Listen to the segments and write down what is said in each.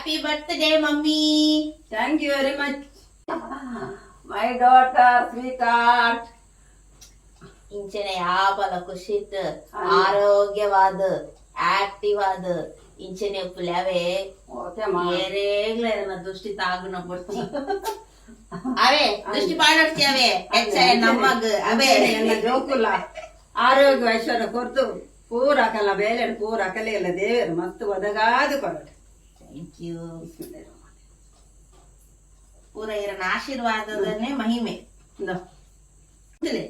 Happy birthday, mummy. Thank you very much. My daughter, sweetheart. ಇಂಚನೆ ಯಾಪಲ ಖುಷಿತ್ ಆರೋಗ್ಯವಾದ ಆಕ್ಟಿವ್ ಆದ ಇಂಚನೆ ಪುಲ್ಯಾವೆ ಏರೇಗ್ಲ ದೃಷ್ಟಿ ತಾಗುನ ಬಡ್ತಿ ಅವೇ ದೃಷ್ಟಿ ಪಾಡೋಡ್ತಿ ಅವೇ ಹೆಚ್ಚ ನಮ್ಮಗ್ ಅವೇ ಎಲ್ಲ ಜೋಕುಲ ಆರೋಗ್ಯ ಐಶ್ವರ್ಯ ಕೊರ್ತು ಪೂರ ಕಲ ಬೇಲೆ ಪೂರ ಕಲೆ ಎಲ್ಲ ದೇವರು ಮಸ್ತ್ ಒದಗಾದು ಕೊರಡು. Thank you. ಪೂರ ಇರನ ಆಶೀರ್ವಾದದನ್ನೇ ಮಹಿಮೆ.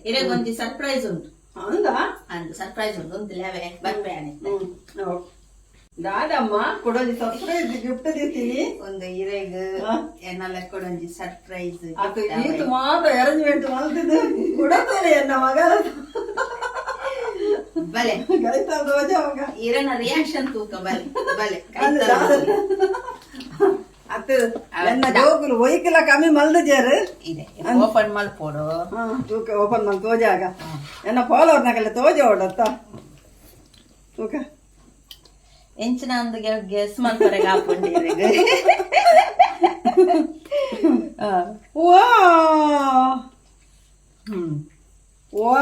ಇರಗೊಂದು ಸರ್ಪ್ರೈಸ್ ಉಂಟು. ಹೌದಾ? ಅಂದು ಸರ್ಪ್ರೈಸ್ ಉಂಟು ಒಂದಿಲ್ಲ ಅವೇ ಬರ್ಬೇನೆ. ದಾದಮ್ಮ ಕೊಡೋದು ಸರ್ಪ್ರೈಸ್ ಗಿಫ್ಟ್ ದಿತ್ತೀನಿ. ಒಂದು ಇರೆಗ್ ಎನ್ನೆಲ್ಲ ಕೊಡೊಂಜಿ ಸರ್ಪ್ರೈಸ್ ಅದು ಈತು ಮಾತ್ರ ಅರೇಂಜ್ಮೆಂಟ್ ಮಾಡ್ತಿದ್ದು ಕೊಡತಾರೆ ಎನ್ನ ಮಗ ಬಲೆ ಗೈತಾ ದೋಜ ಮಗ ಇರನ ರಿಯಾಕ್ಷನ್ ತೂಕ ಬಲೆ ಬಲೆ ಅತ್ತು ಎನ್ನ ಜೋಕುಲು ಒಯ್ಕಲ ಕಮ್ಮಿ ಮಲ್ದಜಾರು ಇದೆ ಓಪನ್ ಮಲ್ಪೋಡು ತೂಕ ಓಪನ್ ಮಲ್ ತೋಜಾಗ ಎನ್ನ ಫಾಲೋವರ್ನಾಗೆಲ್ಲ ತೋಜ ಓಡತ್ತ ತೂಕ ಎಂಚಿನ ಒಂದು ಗೆಸ್ ಮಲ್ಪರೆಗೆ ಹಾಕೊಂಡಿರಿಗೆ ವಾ ವಾ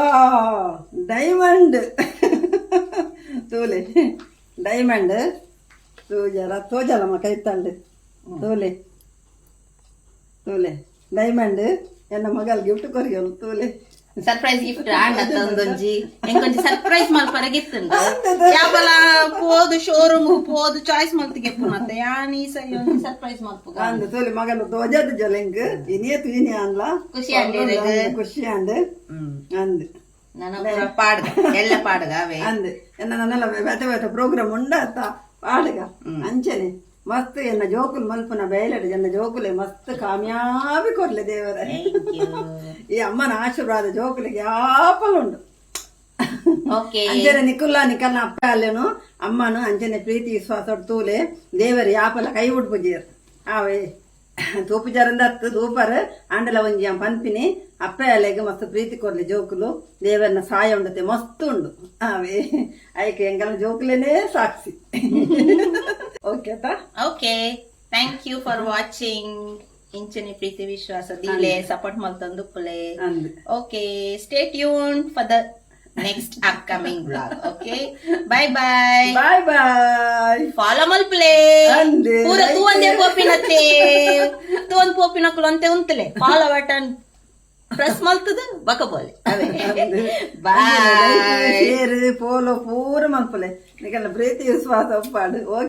ಡೈಮಂಡ್ ತೋಲೆ ಡೈಮಂಡ್ ತೋಜರ ತೋಜಲಮ್ಮ ಕೈತಂಡು ತೋಲೆ ತೋಲೆ ಡೈಮಂಡ್ ಎನ್ನ ಮಗಲ್ ಗಿಫ್ಟ್ ಕೊರಿಯೋನು ತೋಲೆ ಸರ್ಪ್ರೈಸ್ ಗಿಫ್ಟ್ ಆಂಡತ್ತ ಒಂದೊಂಜಿ ಎಂಕೊಂಜಿ ಸರ್ಪ್ರೈಸ್ ಮಲ್ಪರೆಗಿತ್ತುಂಡು ಯಾವಲ ಪೋದು ಶೋರೂಮ್ ಪೋದು ಚಾಯ್ಸ್ ಮಲ್ತಿಗೆ ಪುನತ್ತೆ ಯಾನಿ ಸರಿ ಒಂದು ಸರ್ಪ್ರೈಸ್ ಮಲ್ಪುಗ ಅಂದು ತೋಲೆ ಮಗಲು ತೋಜದ ಜಲೆಂಗ್ ಇನಿಯತು ಇನಿ ಅನ್ಲ ಖುಷಿ ಅಂಡಿರಿಗೆ ಖುಷಿ ಅಂದು ಅಂದು ನನ್ನ ಪಾಡ್ಗ ಎಲ್ಲ ಪಾಡ್ಗ ಅವೇ ಅಂದು ಎನ್ನ ನನ್ನೆಲ್ಲ ಬೇತೆ ಬೇತೆ ಪ್ರೋಗ್ರಾಮ್ ಉಂಡ ಅತ್ತ ಪಾಡ್ಗ ಅಂಚನೆ ಮಸ್ತ್ ಎನ್ನ ಜೋಕುಲ್ ಮಲ್ಪುನ ಬಯಲಡು ಎನ್ನ ಜೋಕುಲೆ ಮಸ್ತ್ ಕಾಮ್ಯಾಬಿ ಕೊಡ್ಲೆ ದೇವರ ಈ ಅಮ್ಮನ ಆಶೀರ್ವಾದ ಜೋಕುಲಿಗೆ ಯಾಪಲುಂಡು ಅಂಜನೆ ನಿಕುಲ್ಲ ನಿಕಲ್ನ ಅಪ್ಪ ಅಲ್ಲೇನು ಅಮ್ಮನು ಅಂಜನೆ ಪ್ರೀತಿ ವಿಶ್ವಾಸ ತೂಲೆ ದೇವರ ಯಾಪಲ ಕೈ ಉಡ್ಪುಜೀರ್ ಆವೇ ತೂಪುಜಾರಿಂದ ಹತ್ತು ತೂಪರ್ ಆಂಡಲ ಒಂಜಿ ಪನ್ಪಿನಿ ಅಪ್ಪ ಅಲೆಗೆ ಮಸ್ತ್ ಪ್ರೀತಿ ಕೊಡ್ಲಿ ಜೋಕುಲು ದೇವರನ ಸಹಾಯ ಉಂಡತೆ ಮಸ್ತ್ ಉಂಡು ಅವೇ ಐಕೆ ಎಂಗಲ್ಲ ಜೋಕುಲೇನೇ ಸಾಕ್ಷಿ okay okay thank you for watching ಇಂಚನೆ ಪ್ರೀತಿ ವಿಶ್ವಾಸ ದಿಲೆ ಸಪೋರ್ಟ್ ಮಲ್ತಂದು ಪುಲೆ okay stay tune for the next upcoming vlog. Okay, bye bye. Bye bye. Follow mal play. Pura tu ande popinate. Tu and popinakul ante untile. Follow button press maltadu bakabole. Bye. Share follow pura malpule. Nikalla ಪ್ರೀತಿ ವಿಶ್ವಾಸ ಪಾಡು.